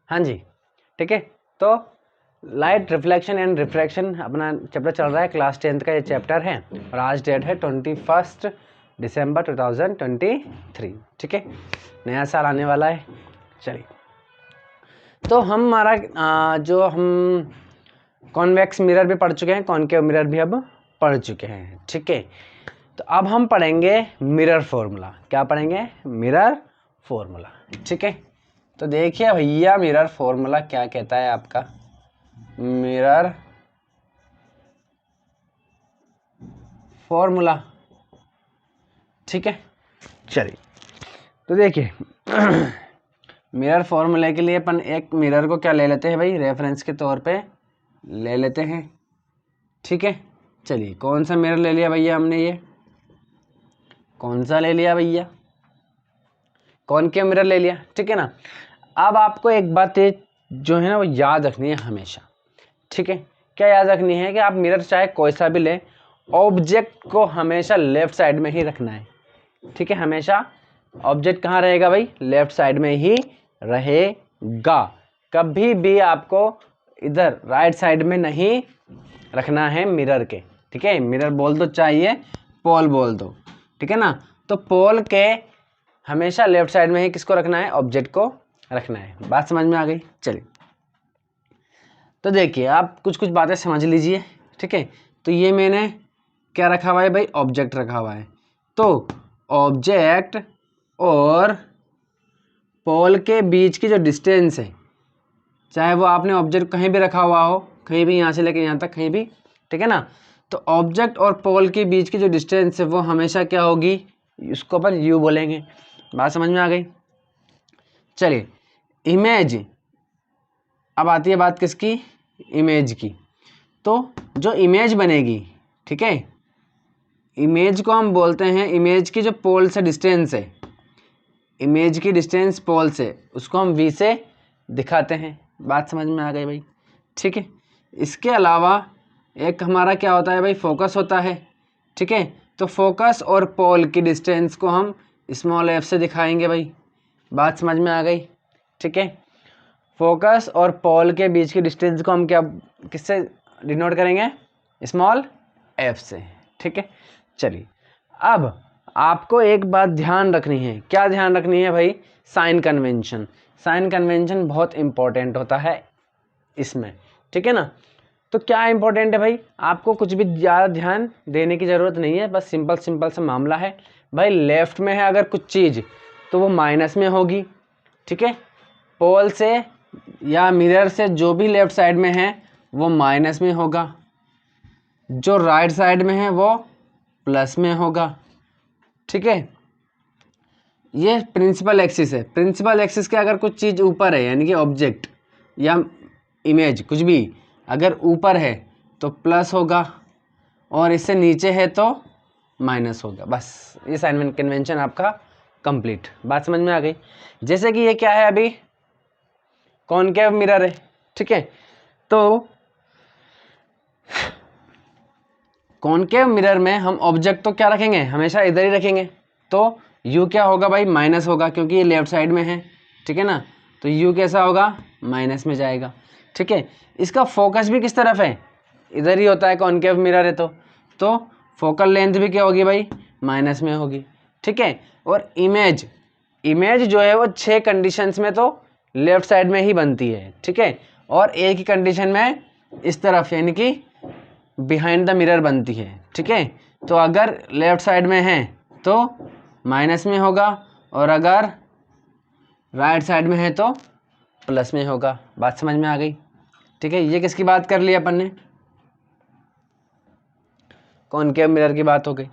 हाँ जी, ठीक है। तो लाइट रिफ्लेक्शन एंड रिफ्रैक्शन अपना चैप्टर चल रहा है, क्लास 10th का ये चैप्टर है और आज डेट है 21 दिसंबर 2023, ठीक है। नया साल आने वाला है। चलिए, तो हमारा जो हम कॉन्वेक्स मिरर भी पढ़ चुके हैं, कॉनकेव मिरर भी अब पढ़ चुके हैं, ठीक है। तो अब हम पढ़ेंगे मिरर फॉर्मूला। क्या पढ़ेंगे? मिरर फॉर्मूला, ठीक है। तो देखिए भैया, मिरर फॉर्मूला क्या कहता है आपका? मिरर फॉर्मूला, ठीक है। चलिए, तो देखिए मिरर फॉर्मूले के लिए अपन एक मिरर को क्या ले लेते हैं भाई, रेफरेंस के तौर पे ले लेते हैं, ठीक है। चलिए, कौन सा मिरर ले लिया भैया हमने? ये कौन सा ले लिया भैया? कॉनकेव मिरर ले लिया, ठीक है ना। अब आपको एक बात जो है ना वो याद रखनी है हमेशा, ठीक है। क्या याद रखनी है? कि आप मिरर चाहे कोई सा भी ले, ऑब्जेक्ट को हमेशा लेफ्ट साइड में ही रखना है, ठीक है। हमेशा ऑब्जेक्ट कहाँ रहेगा भाई? लेफ्ट साइड में ही रहेगा। कभी भी आपको इधर राइट साइड में नहीं रखना है मिरर के, ठीक है। मिरर बोल दो चाहिए पोल बोल दो, ठीक है ना। तो पोल के हमेशा लेफ्ट साइड में ही किसको रखना है? ऑब्जेक्ट को रखना है। बात समझ में आ गई? चलिए, तो देखिए आप कुछ कुछ बातें समझ लीजिए, ठीक है। तो ये मैंने क्या रखा हुआ है भाई? ऑब्जेक्ट रखा हुआ है। तो ऑब्जेक्ट और पोल के बीच की जो डिस्टेंस है, चाहे वो आपने ऑब्जेक्ट कहीं भी रखा हुआ हो, कहीं भी, यहाँ से लेकर यहाँ तक कहीं भी, ठीक है ना। तो ऑब्जेक्ट और पोल के बीच की जो डिस्टेंस है वो हमेशा क्या होगी? उसको अपन यू बोलेंगे। बात समझ में आ गई? चलिए, इमेज, अब आती है बात किसकी? इमेज की। तो जो इमेज बनेगी, ठीक है, इमेज को हम बोलते हैं, इमेज की जो पोल से डिस्टेंस है, इमेज की डिस्टेंस पोल से, उसको हम वी से दिखाते हैं। बात समझ में आ गई भाई? ठीक है। इसके अलावा एक हमारा क्या होता है भाई? फोकस होता है, ठीक है। तो फोकस और पोल की डिस्टेंस को हम स्मॉल एफ से दिखाएंगे भाई। बात समझ में आ गई? ठीक है। फोकस और पोल के बीच की डिस्टेंस को हम क्या, किससे डिनोट करेंगे? स्मॉल एफ से, ठीक है। चलिए, अब आपको एक बात ध्यान रखनी है। क्या ध्यान रखनी है भाई? Sign convention. साइन कन्वेंशन बहुत इंपॉर्टेंट होता है इसमें, ठीक है ना। तो क्या इंपॉर्टेंट है भाई? आपको कुछ भी ज़्यादा ध्यान देने की ज़रूरत नहीं है, बस सिंपल सिंपल सा मामला है भाई। लेफ्ट में है अगर कुछ चीज़ तो वो माइनस में होगी, ठीक है। पोल से या मिरर से जो भी लेफ्ट साइड में है वो माइनस में होगा, जो राइट साइड में है वो प्लस में होगा, ठीक है। ये प्रिंसिपल एक्सिस है। प्रिंसिपल एक्सिस के अगर कुछ चीज़ ऊपर है, यानी कि ऑब्जेक्ट या इमेज कुछ भी अगर ऊपर है तो प्लस होगा और इससे नीचे है तो माइनस होगा। बस ये साइन कन्वेंशन आपका कंप्लीट। बात समझ में आ गई? जैसे कि ये क्या है अभी? कॉनकेव मिरर है, ठीक है। तो कॉनकेव मिरर में हम ऑब्जेक्ट तो क्या रखेंगे? हमेशा इधर ही रखेंगे। तो यू क्या होगा भाई? माइनस होगा, क्योंकि ये लेफ्ट साइड में है, ठीक है ना। तो यू कैसा होगा? माइनस में जाएगा, ठीक है। इसका फोकस भी किस तरफ है? इधर ही होता है, कॉनकेव मिरर है तो फोकल लेंथ भी क्या होगी भाई? माइनस में होगी, ठीक है। और इमेज, इमेज जो है वो 6 कंडीशंस में तो लेफ्ट साइड में ही बनती है, ठीक है। और एक ही कंडीशन में इस तरफ, यानी कि बिहाइंड द मिरर बनती है, ठीक है। तो अगर लेफ्ट साइड में है तो माइनस में होगा और अगर राइट साइड में है तो प्लस में होगा। बात समझ में आ गई? ठीक है। ये किसकी बात कर ली अपन ने? कॉनकेव मिरर की बात हो गई।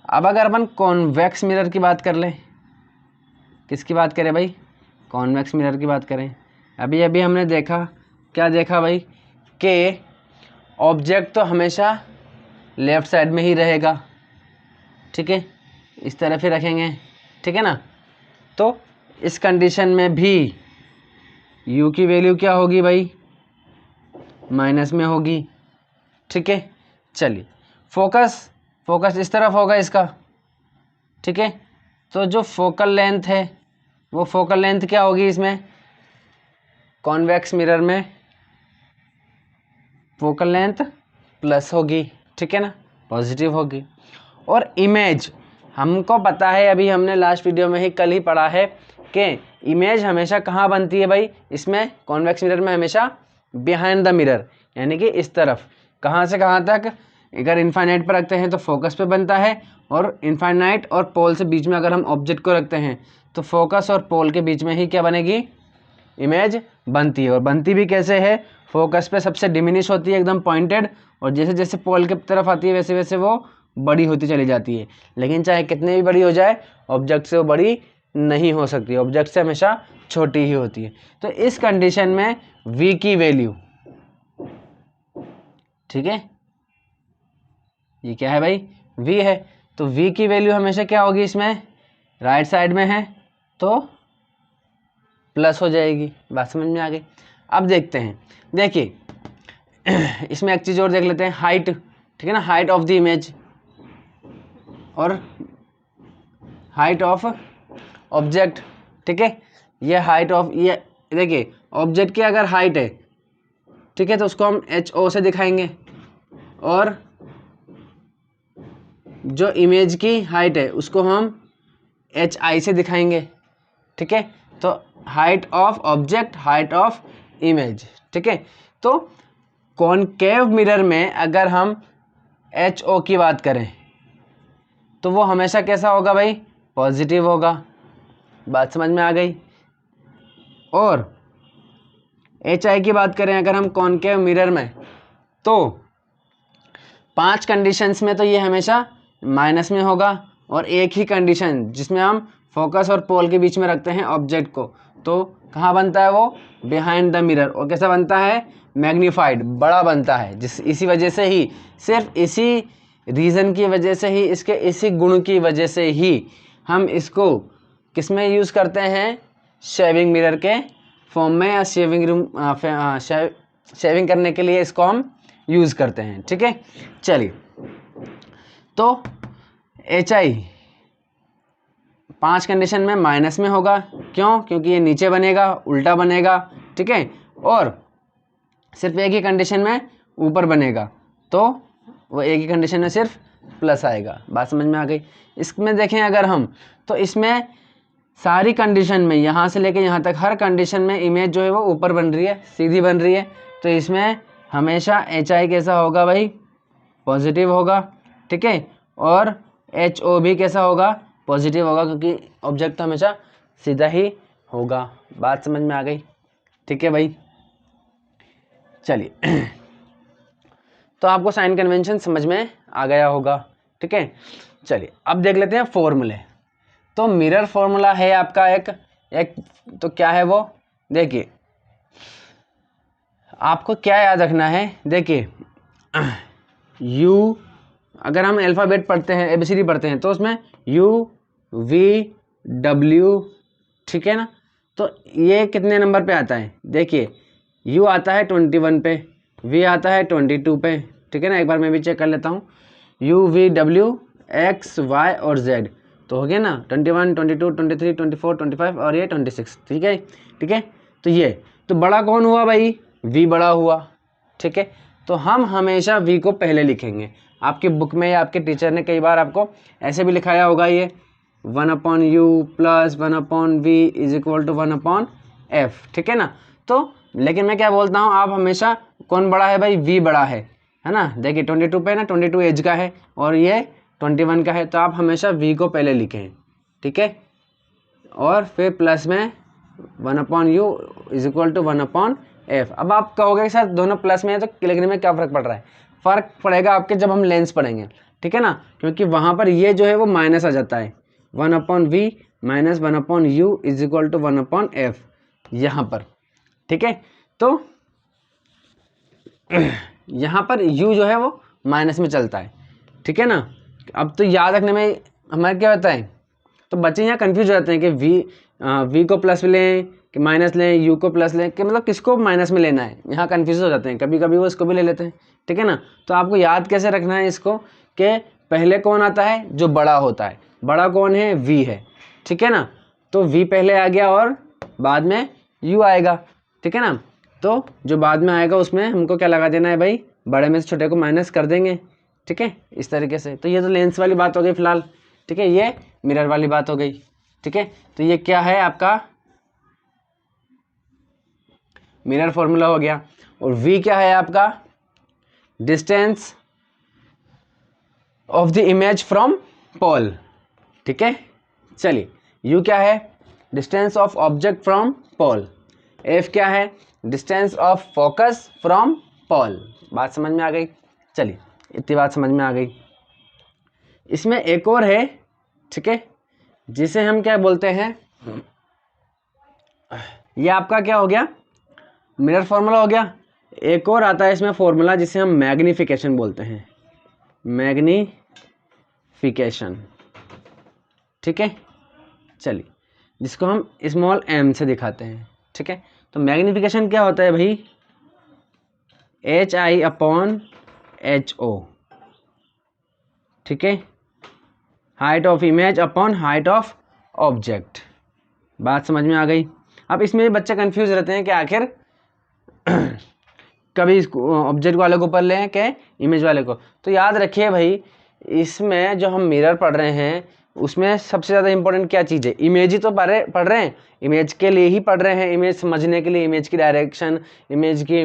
अब अगर अपन कॉन्वेक्स मिरर की बात कर लें, किसकी बात करें भाई? कॉन्वेक्स मिरर की बात करें। अभी अभी हमने देखा, क्या देखा भाई? कि ऑब्जेक्ट तो हमेशा लेफ्ट साइड में ही रहेगा, ठीक है, इस तरफ ही रखेंगे, ठीक है ना। तो इस कंडीशन में भी u की वैल्यू क्या होगी भाई? माइनस में होगी, ठीक है। चलिए, फोकस इस तरफ होगा इसका, ठीक है। तो जो फोकल लेंथ है वो फोकल लेंथ क्या होगी इसमें? कॉन्वेक्स मिरर में फोकल लेंथ प्लस होगी, ठीक है ना, पॉजिटिव होगी। और इमेज हमको पता है, अभी हमने लास्ट वीडियो में ही कल ही पढ़ा है कि इमेज हमेशा कहाँ बनती है भाई, इसमें कॉन्वेक्स मिरर में हमेशा बिहाइंड द मिरर, यानी कि इस तरफ, कहाँ से कहाँ तक, अगर इनफाइनाइट पर रखते हैं तो फोकस पे बनता है, और इनफाइनाइट और पोल से बीच में अगर हम ऑब्जेक्ट को रखते हैं तो फोकस और पोल के बीच में ही क्या बनेगी, इमेज बनती है। और बनती भी कैसे है, फोकस पे सबसे डिमिनिश होती है एकदम पॉइंटेड, और जैसे जैसे पोल की तरफ आती है वैसे वैसे वो बड़ी होती चली जाती है। लेकिन चाहे कितनी भी बड़ी हो जाए, ऑब्जेक्ट से वो बड़ी नहीं हो सकती, ऑब्जेक्ट से हमेशा छोटी ही होती है। तो इस कंडीशन में v की वैल्यू, ठीक है, ये क्या है भाई, v है, तो v की वैल्यू हमेशा क्या होगी, इसमें राइट साइड में है तो प्लस हो जाएगी। बात समझ में आ गई। अब देखते हैं, देखिए इसमें एक चीज़ और देख लेते हैं, हाइट, ठीक है ना, हाइट ऑफ द इमेज और हाइट ऑफ ऑब्जेक्ट, ठीक है, ये हाइट ऑफ, ये देखिए ऑब्जेक्ट की अगर हाइट है, ठीक है, तो उसको हम HO से दिखाएंगे, और जो इमेज की हाइट है उसको हम HI से दिखाएंगे, ठीक है। तो height of object, height of image, ठीक है। तो कॉनकेव मिरर में अगर हम HO की बात करें तो वो हमेशा कैसा होगा भाई, पॉजिटिव होगा। बात समझ में आ गई। और HI की बात करें अगर हम कॉनकेव मिरर में, तो 5 कंडीशंस में तो ये हमेशा माइनस में होगा, और एक ही कंडीशन जिसमें हम फोकस और पोल के बीच में रखते हैं ऑब्जेक्ट को, तो कहाँ बनता है वो, बिहाइंड द मिरर। और कैसा बनता है, मैग्नीफाइड, बड़ा बनता है। इसी वजह से ही, सिर्फ इसी रीज़न की वजह से ही, इसके इसी गुण की वजह से ही हम इसको किस में यूज़ करते हैं, शेविंग मिरर के फॉर्म में, या शेविंग रूम शेविंग करने के लिए इसको हम यूज़ करते हैं, ठीक है। चलिए, तो HI 5 कंडीशन में माइनस में होगा, क्यों, क्योंकि ये नीचे बनेगा, उल्टा बनेगा, ठीक है। और सिर्फ एक ही कंडीशन में ऊपर बनेगा, तो वो एक ही कंडीशन में सिर्फ प्लस आएगा। बात समझ में आ गई। इसमें देखें अगर हम, तो इसमें सारी कंडीशन में, यहाँ से लेके यहाँ तक हर कंडीशन में इमेज जो है वो ऊपर बन रही है, सीधी बन रही है। तो इसमें हमेशा HI कैसा होगा भाई, पॉजिटिव होगा, ठीक है। और HO भी कैसा होगा, पॉजिटिव होगा, क्योंकि ऑब्जेक्ट तो हमेशा सीधा ही होगा। बात समझ में आ गई, ठीक है भाई। चलिए तो आपको साइन कन्वेंशन समझ में आ गया होगा, ठीक है। चलिए अब देख लेते हैं फॉर्मूले। तो मिरर फॉर्मूला है आपका एक तो क्या है वो, देखिए आपको क्या याद रखना है। देखिए U, अगर हम अल्फ़ाबेट पढ़ते हैं, ABCD पढ़ते हैं, तो उसमें U V W, ठीक है ना। तो ये कितने नंबर पे आता है, देखिए U आता है 21 पे, V आता है 22 पे, ठीक है ना। एक बार मैं भी चेक कर लेता हूँ, U V W X Y और Z, तो हो गया ना 21 22 23 24 25 और ये 26, ठीक है, ठीक है। तो ये तो बड़ा कौन हुआ भाई, V बड़ा हुआ, ठीक है। तो हम हमेशा V को पहले लिखेंगे। आपकी बुक में या आपके टीचर ने कई बार आपको ऐसे भी लिखाया होगा, ये 1/U plus 1/V is equal to 1/F, ठीक है ना। तो लेकिन मैं क्या बोलता हूँ, आप हमेशा कौन बड़ा है भाई, V बड़ा है ना। देखिए 22 पे ना, 22 एज का है और ये 21 का है, तो आप हमेशा V को पहले लिखें, ठीक है। और फिर प्लस में 1/U is equal to 1/F। अब आप कहोगे कि सर दोनों प्लस में है तो लिखने में क्या फ़र्क पड़ रहा है, फ़र्क पड़ेगा आपके जब हम लेंस पढ़ेंगे, ठीक है ना। क्योंकि वहाँ पर ये जो है वो माइनस आ जाता है, 1/V minus 1/U is equal to 1/F यहाँ पर, ठीक है। तो यहाँ पर U जो है वो माइनस में चलता है, ठीक है ना। अब तो याद रखने में हमारे क्या होता है, तो बच्चे यहाँ कंफ्यूज हो जाते हैं कि V को प्लस में लें कि माइनस लें, U को प्लस लें कि मतलब किसको माइनस में लेना है, यहाँ कंफ्यूज हो जाते हैं। कभी कभी वो इसको भी ले लेते हैं, ठीक है ना। तो आपको याद कैसे रखना है इसको, कि पहले कौन आता है, जो बड़ा होता है, बड़ा कौन है, V है, ठीक है ना। तो V पहले आ गया और बाद में U आएगा, ठीक है ना। तो जो बाद में आएगा उसमें हमको क्या लगा देना है भाई, बड़े में से छोटे को माइनस कर देंगे, ठीक है, इस तरीके से। तो ये तो लेंस वाली बात हो गई फिलहाल, ठीक है, ये मिरर वाली बात हो गई, ठीक है। तो ये क्या है आपका मिरर फॉर्मूला हो गया। और v क्या है आपका, distance of the image from pole, ठीक है। चलिए u क्या है, distance of object from pole. f क्या है, distance of focus from pole. बात समझ में आ गई। चलिए इतनी बात समझ में आ गई। इसमें एक और है, ठीक है, जिसे हम क्या बोलते हैं, ये आपका क्या हो गया, मिरर फॉर्मूला हो गया। एक और आता है इसमें फॉर्मूला जिसे हम मैग्निफिकेशन बोलते हैं, मैग्निफिकेशन, ठीक है। चलिए जिसको हम स्मॉल m से दिखाते हैं, ठीक है। तो मैग्निफिकेशन क्या होता है भाई, HI/HO, ठीक है, height of image upon height of object. बात समझ में आ गई। अब इसमें भी बच्चे कंफ्यूज रहते हैं कि आखिर कभी ऑब्जेक्ट वाले को पढ़ लें कि इमेज वाले को। तो याद रखिए भाई, इसमें जो हम मिरर पढ़ रहे हैं उसमें सबसे ज़्यादा इंपॉर्टेंट क्या चीज़ है, इमेज ही तो पढ़ रहे हैं, इमेज के लिए ही पढ़ रहे हैं, इमेज समझने के लिए, इमेज की डायरेक्शन, इमेज की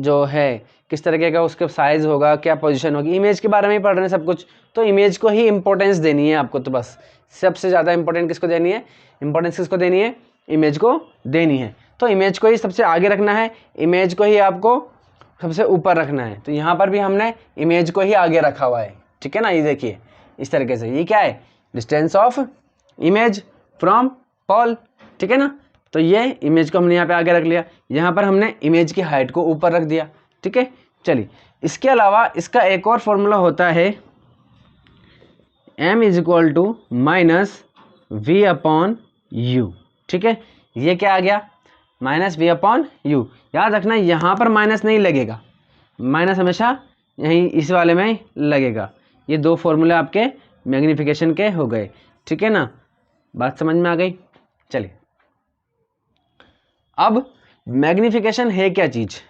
जो है किस तरीके का उसका साइज़ होगा, क्या पोजीशन होगी, इमेज के बारे में ही पढ़ रहे हैं सब कुछ। तो इमेज को ही इंपॉर्टेंस देनी है आपको। तो बस सबसे ज़्यादा इंपॉर्टेंट किसको देनी है, इंपॉर्टेंस किसको देनी है, इमेज को देनी है। तो इमेज को ही सबसे आगे रखना है, इमेज को ही आपको सबसे ऊपर रखना है। तो यहाँ पर भी हमने इमेज को ही आगे रखा हुआ है, ठीक है ना। ये देखिए इस तरीके से, ये क्या है, distance of image from pole, ठीक है ना। तो ये इमेज को हमने यहाँ पे आगे रख लिया, यहाँ पर हमने इमेज की हाइट को ऊपर रख दिया, ठीक है। चलिए इसके अलावा इसका एक और फॉर्मूला होता है m is equal to minus v upon u, ठीक है। ये क्या आ गया, माइनस वी अपॉन यू। याद रखना यहाँ पर माइनस नहीं लगेगा, माइनस हमेशा यहीं इस वाले में लगेगा। ये दो फॉर्मूले आपके मैग्नीफिकेशन के हो गए, ठीक है ना। बात समझ में आ गई। चलिए अब मैग्नीफिकेशन है क्या चीज़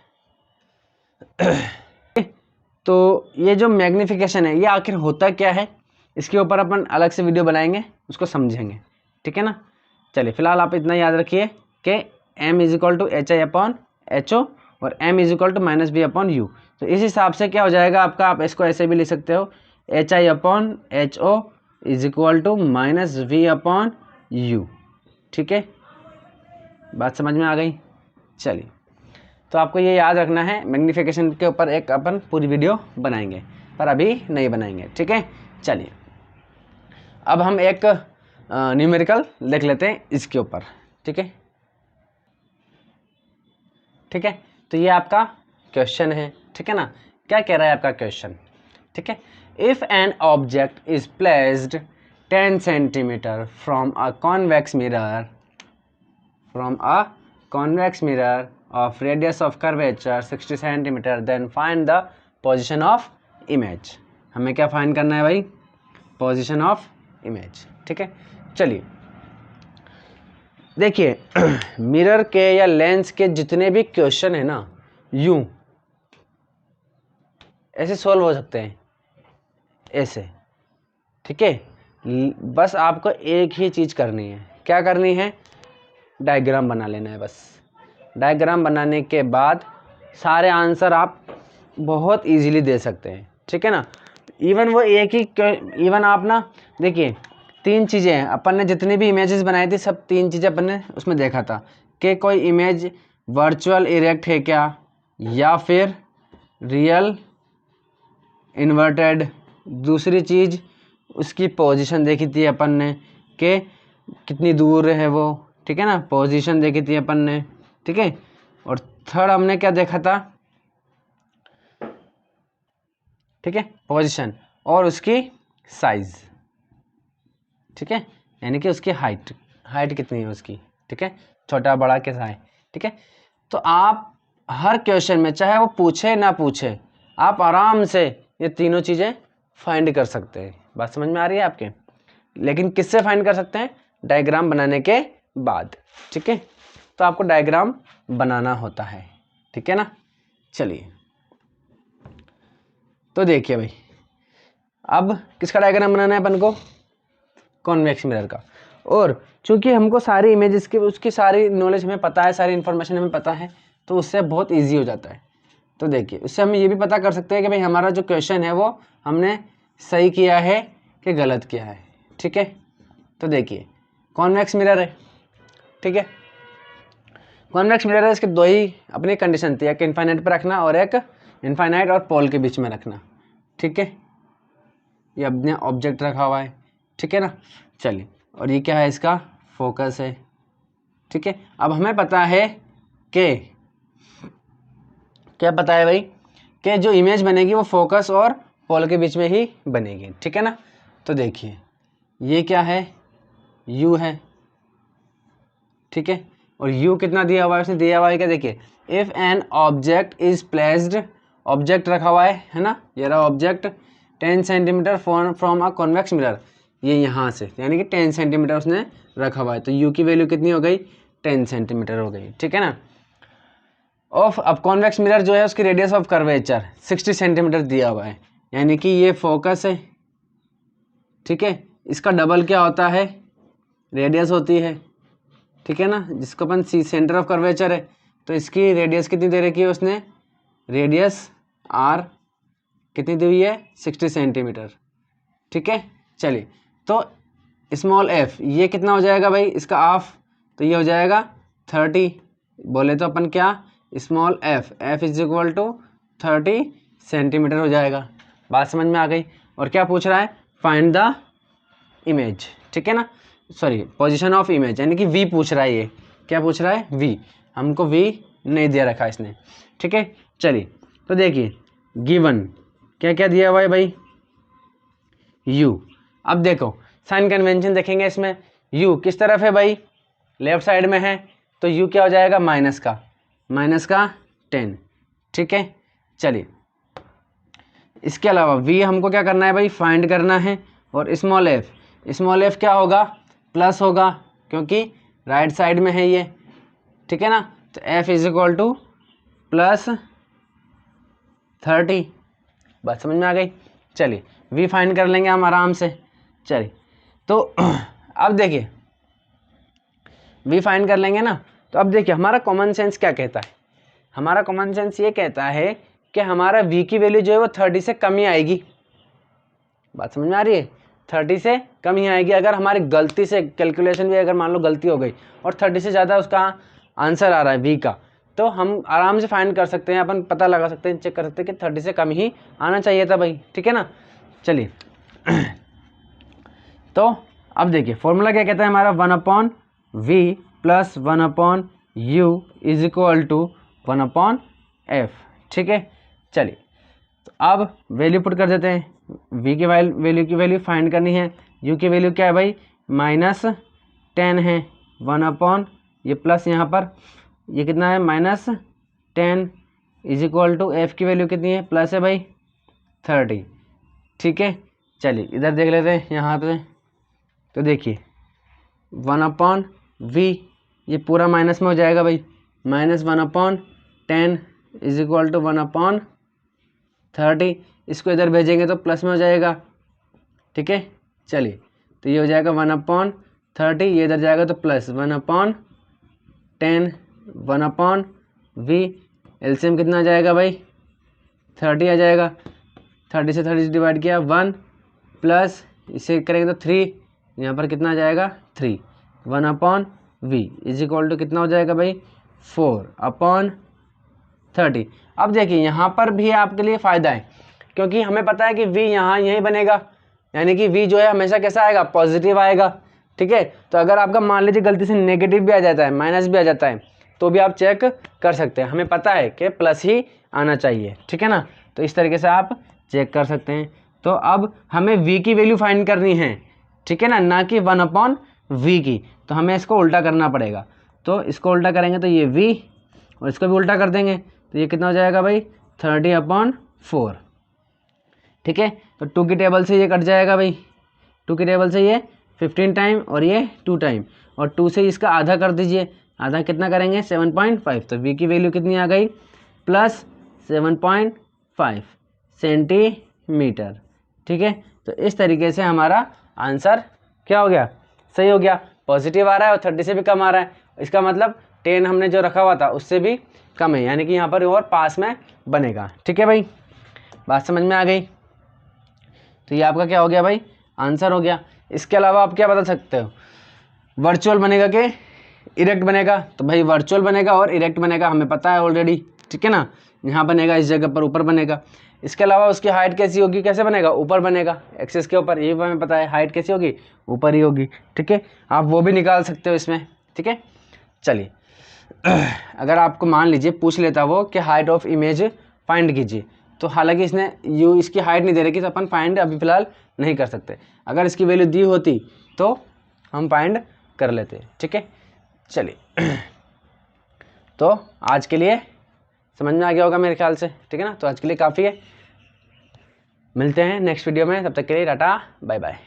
तो ये जो मैग्नीफिकेशन है ये आखिर होता क्या है, इसके ऊपर अपन अलग से वीडियो बनाएंगे, उसको समझेंगे, ठीक है ना। चलिए फिलहाल आप इतना याद रखिए कि m is equal to HI/HO और m is equal to minus v upon u. तो इस हिसाब से क्या हो जाएगा आपका, आप इसको ऐसे भी लिख सकते हो, HI/HO is equal to minus v upon u, ठीक है। बात समझ में आ गई। चलिए तो आपको ये याद रखना है, मैग्नीफिकेशन के ऊपर एक अपन पूरी वीडियो बनाएंगे, पर अभी नहीं बनाएंगे, ठीक है। चलिए अब हम एक न्यूमेरिकल लिख लेते हैं इसके ऊपर, ठीक है, ठीक है। तो ये आपका क्वेश्चन है, ठीक है ना। क्या कह रहा है आपका क्वेश्चन, ठीक है। If an object is placed 10 centimetre from a convex mirror of radius of curvature 60 centimetre, then find the position of image. हमें क्या फाइंड करना है भाई, पोजीशन ऑफ इमेज, ठीक है। चलिए देखिए मिरर के या लेंस के जितने भी क्वेश्चन है ना, यूं ऐसे सॉल्व हो सकते हैं, ऐसे, ठीक है। बस आपको एक ही चीज करनी है, क्या करनी है, डायग्राम बना लेना है बस। डायग्राम बनाने के बाद सारे आंसर आप बहुत इजीली दे सकते हैं, ठीक है ना। इवन वो एक ही, इवन आप ना देखिए 3 चीज़ें हैं, अपन ने जितनी भी इमेजेस बनाई थी सब 3 चीज़ें अपन ने उसमें देखा था कि कोई इमेज वर्चुअल इरेक्ट है क्या, या फिर रियल इन्वर्टेड। दूसरी चीज़ उसकी पोजीशन देखी थी अपन ने कि कितनी दूर है वो, ठीक है ना, पोजीशन देखी थी अपन ने, ठीक है। और थर्ड हमने क्या देखा था, ठीक है, पोजीशन और उसकी साइज, ठीक है, यानी कि उसकी हाइट कितनी है उसकी, ठीक है, छोटा बड़ा कैसा है, ठीक है। तो आप हर क्वेश्चन में चाहे वो पूछे ना पूछे, आप आराम से ये तीनों चीज़ें फाइंड कर सकते हैं। बात समझ में आ रही है आपके, लेकिन किससे फाइंड कर सकते हैं, डायग्राम बनाने के बाद, ठीक है। तो आपको डायग्राम बनाना होता है, ठीक है ना। चलिए तो देखिए भाई, अब किसका डायग्राम बनाना है अपन को, कॉन्वेक्स मिरर का। और चूंकि हमको सारी इमेजेस की उसकी सारी नॉलेज हमें पता है, सारी इन्फॉर्मेशन हमें पता है, तो उससे बहुत ईजी हो जाता है। तो देखिए उससे हम ये भी पता कर सकते हैं कि भाई हमारा जो क्वेश्चन है वो हमने सही किया है कि गलत किया है, ठीक है। तो देखिए कॉन्वेक्स मिरर है, ठीक है। कॉन्वेक्स मिरर है, इसके दो ही अपनी कंडीशन थी, एक इनफाइनाइट पर रखना और एक इनफाइनाइट और पोल के बीच में रखना, ठीक है। ये अपने ऑब्जेक्ट रखा हुआ है, ठीक है ना। चलिए, और ये क्या है, इसका फोकस है, ठीक है। अब हमें पता है कि क्या पता है भाई, कि जो इमेज बनेगी वो फोकस और पोल के बीच में ही बनेगी, ठीक है ना। तो देखिए ये क्या है, यू है, ठीक है। और यू कितना दिया हुआ है, उसने दिया हुआ है क्या, देखिए if an object is placed, object रखा हुआ है ना, ये रहा object 10 centimetre from a convex mirror, ये यहाँ से यानी कि 10 सेंटीमीटर उसने रखा हुआ है, तो यू की वैल्यू कितनी हो गई, 10 सेंटीमीटर हो गई, ठीक है ना। ऑफ अब कॉन्वेक्स मिरर जो है उसकी रेडियस ऑफ कर्वेचर 60 सेंटीमीटर दिया हुआ है, यानी कि ये फोकस है, ठीक है। इसका डबल क्या होता है, रेडियस होती है, ठीक है ना, जिसको अपन सेंटर ऑफ कर्वेचर है, तो इसकी रेडियस कितनी दे रखी है उसने, रेडियस आर कितनी दी हुई है, 60 सेंटीमीटर, ठीक है। चलिए तो स्मॉल एफ ये कितना हो जाएगा भाई, इसका हाफ, तो ये हो जाएगा 30, बोले तो अपन क्या, small f is equal to 30 centimetre हो जाएगा। बात समझ में आ गई। और क्या पूछ रहा है, फाइंड द इमेज, ठीक है ना, सॉरी पोजीशन ऑफ इमेज, यानी कि वी पूछ रहा है, ये क्या पूछ रहा है, वी, हमको वी नहीं दिया रखा इसने, ठीक है। चलिए तो देखिए गिवन क्या क्या दिया हुआ है भाई, यू। अब देखो साइन कन्वेंशन देखेंगे इसमें, यू किस तरफ है भाई, लेफ्ट साइड में है, तो यू क्या हो जाएगा, माइनस का 10, ठीक है। चलिए इसके अलावा वी हमको क्या करना है भाई, फाइंड करना है, और स्मॉल एफ क्या होगा, प्लस होगा, क्योंकि राइट साइड में है ये, ठीक है ना। तो F is equal two plus 30, बात समझ में आ गई। चलिए वी फाइंड कर लेंगे हम आराम से। चलिए तो अब देखिए वी फाइंड कर लेंगे ना, तो अब देखिए हमारा कॉमन सेंस क्या कहता है, हमारा कॉमन सेंस ये कहता है कि हमारा वी की वैल्यू जो है वो 30 से कम ही आएगी, बात समझ में आ रही है, 30 से कम ही आएगी। अगर हमारी गलती से कैलकुलेशन भी अगर मान लो गलती हो गई और 30 से ज़्यादा उसका आंसर आ रहा है वी का, तो हम आराम से फाइंड कर सकते हैं, अपन पता लगा सकते हैं, चेक कर सकते हैं कि 30 से कम ही आना चाहिए था भाई, ठीक है ना। चलिए तो अब देखिए फॉर्मूला क्या कहता है हमारा, 1/v plus 1/u is equal to 1/f, ठीक है। चलिए तो अब वैल्यू पुट कर देते हैं, v की वैल्यू फाइंड करनी है, u की वैल्यू क्या है भाई, -10 है, 1/ ये प्लस यहाँ पर ये कितना है, -10 इज इक्वल टू f की वैल्यू कितनी है, प्लस है भाई 30, ठीक है। चलिए इधर देख लेते हैं यहाँ पे, तो देखिए 1/v ये पूरा माइनस में हो जाएगा भाई, -1/10 इज इक्वल टू 1/30, इसको इधर भेजेंगे तो प्लस में हो जाएगा, ठीक है। चलिए तो ये हो जाएगा 1/30, ये इधर जाएगा तो प्लस 1/10 1/v, एलसीएम कितना आ जाएगा भाई, 30 आ जाएगा, 30 से 30 डिवाइड किया 1, प्लस इसे करेंगे तो 3, यहाँ पर कितना आ जाएगा 3, 1/v इज इक्वल टू कितना हो जाएगा भाई 4/30। अब देखिए यहाँ पर भी आपके लिए फ़ायदा है, क्योंकि हमें पता है कि v यहाँ यहीं बनेगा, यानी कि v जो है हमेशा कैसा आएगा, पॉजिटिव आएगा, ठीक है। तो अगर आपका मान लीजिए गलती से नेगेटिव भी आ जाता है, माइनस भी आ जाता है, तो भी आप चेक कर सकते हैं, हमें पता है कि प्लस ही आना चाहिए, ठीक है ना। तो इस तरीके से आप चेक कर सकते हैं। तो अब हमें v की वैल्यू फाइंड करनी है, ठीक है ना कि 1/v की, तो हमें इसको उल्टा करना पड़ेगा, तो इसको उल्टा करेंगे तो ये v और इसको भी उल्टा कर देंगे, तो ये कितना हो जाएगा भाई 30/4, ठीक है। तो 2 की टेबल से ये कट जाएगा भाई, 2 की टेबल से ये 15 टाइम और ये 2 टाइम, और 2 से इसका आधा कर दीजिए, आधा कितना करेंगे 7.5, तो v की वैल्यू कितनी आ गई प्लस 7.5 सेंटीमीटर। ठीक है, तो इस तरीके से हमारा आंसर क्या हो गया, सही हो गया। पॉजिटिव आ रहा है और 30 से भी कम आ रहा है, इसका मतलब 10 हमने जो रखा हुआ था उससे भी कम है, यानी कि यहाँ पर और पास में बनेगा। ठीक है भाई, बात समझ में आ गई। तो ये आपका क्या हो गया भाई, आंसर हो गया। इसके अलावा आप क्या बता सकते हो, वर्चुअल बनेगा कि इरेक्ट बनेगा? तो भाई वर्चुअल बनेगा और इरेक्ट बनेगा, हमें पता है ऑलरेडी। ठीक है ना, यहाँ बनेगा, इस जगह पर ऊपर बनेगा। इसके अलावा उसकी हाइट कैसी होगी, कैसे बनेगा, ऊपर बनेगा, एक्सिस के ऊपर, ये भी हमें पता है। हाइट कैसी होगी, ऊपर ही होगी। ठीक है, आप वो भी निकाल सकते हो इसमें। ठीक है, चलिए अगर आपको मान लीजिए पूछ लेता वो कि हाइट ऑफ इमेज फाइंड कीजिए, तो हालांकि इसने इसकी हाइट नहीं दे रखी, तो अपन फाइंड अभी फिलहाल नहीं कर सकते। अगर इसकी वैल्यू दी होती तो हम फाइंड कर लेते। ठीक है, चलिए तो आज के लिए समझ में आ गया होगा मेरे ख्याल से। ठीक है ना, तो आज के लिए काफ़ी है, मिलते हैं नेक्स्ट वीडियो में, तब तक के लिए टाटा बाय बाय।